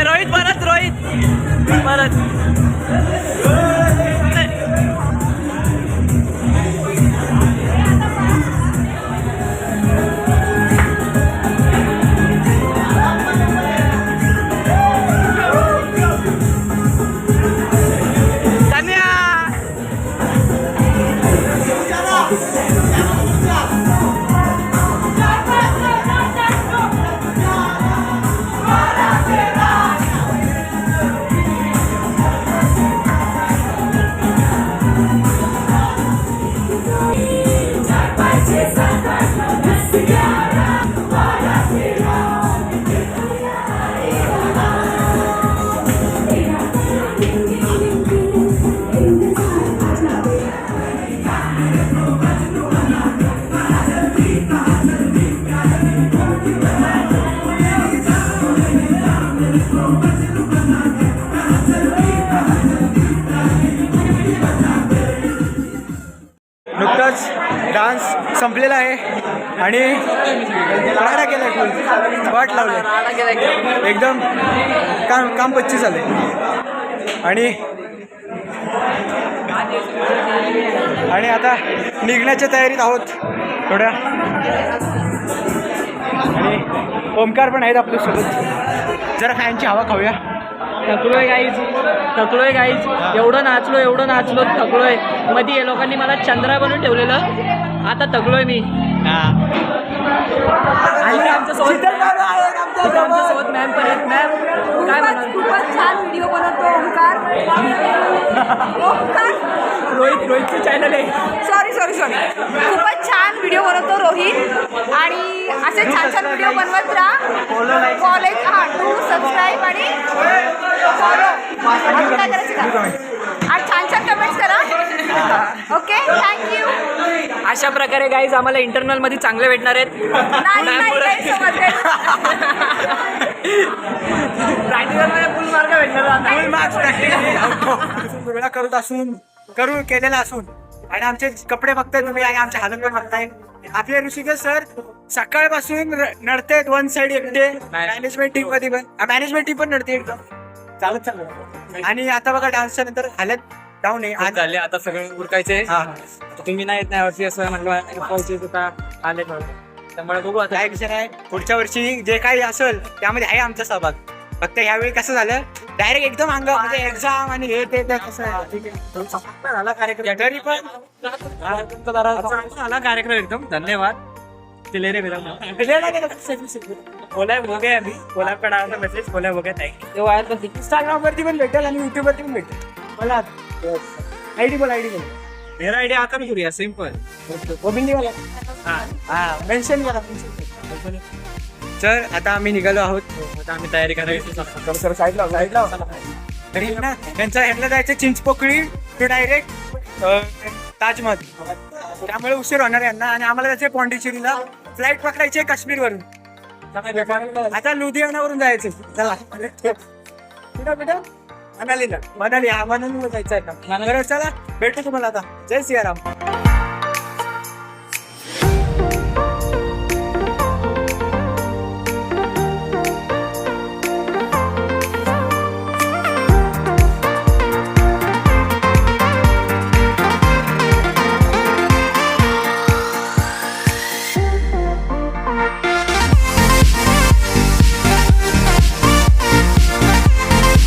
रोहित परत परत नुकताच डान्स संपलेला आहे आणि राडा केलाय फुल वाट लावले एकदम काम पच्ची झाले आणि आता निघण्याच्या तयारीत आहोत थोड्या आणि ओमकार पण आहेत आपल्यासोबत जरा फॅनची हवा खाऊया थकलोय गाईज एवढं नाचलो थकलोय मध्ये या लोकांनी मला चंद्रा बनवून ठेवलेलं आता थकलोय मी आमच्यासोबत मॅम पण आहेत मॅम काय म्हणा खूपच छान व्हिडिओ बनवतो ओमकार रोहितचं चॅनल आहे सॉरी खूपच छान व्हिडिओ बनवतो रोहित आणि असे छान व्हिडिओ बनवत राहा कॉलेज टू सबस्क्राईब आणि फॉलो काय करायचं आणि छान कमेंट्स करा ओके थँक्यू अशा प्रकारे गाईज आम्हाला इंटरनल मध्ये चांगले भेटणार आहेत प्रॅक्टिकल मध्ये फुल मार्क भेटणार करत असून केलेला असून आणि आमचे कपडे बघताय तुम्ही आणि आमच्या हालत पण बघताय आपले ऋषिकेश सर सकाळपासून नडतेत वन साइड एकटे मॅनेजमेंट टीम मध्ये पण मॅनेजमेंट टीम पण नडते एकदम चालत आणि आता बघा डान्सच्या नंतर हालत डाऊन आहे झाले आता सगळं उरकायचे तुम्ही नाही येत नाही वर्षी असं म्हटलं आले त्यामुळे बघू आता काय विषय आहे पुढच्या वर्षी जे काही असेल त्यामध्ये आहे आमचा सहभाग फक्त ह्यावेळी कसं झालं डायरेक्ट एकदम अंग म्हणजे एक्झाम आणि हे ते कसं झाला कार्यक्रम तरी पण झाला कार्यक्रम एकदम धन्यवाद दिले रे बोलाय बघे आम्ही कोल्हाकडे मेसेज बोलाय बघे थँक्यू इंस्टाग्राम वरती पण भेटेल आणि युट्यूब वरती पण भेटेल मला आयडी बोल मेरा आयडिया आता मी करूया सिंपल गोविंदी वाला मेन्शन करा सर आता आम्ही निघालो आहोत आता आम्ही तयारी करायची साईडला तरी ना त्यांचं ह्याला जायचं चिंचपोकळी टू डायरेक्ट ताजमहल त्यामुळे उशीर होणार यांना आणि आम्हाला जायचं पॉंडिचेरीला फ्लाईट पकडायची काश्मीर वरून आता लुधियानावरून जायचं चला बेटा मनालीला जायचं आहे का चला भेटतो तुम्हाला आता जय सियाराम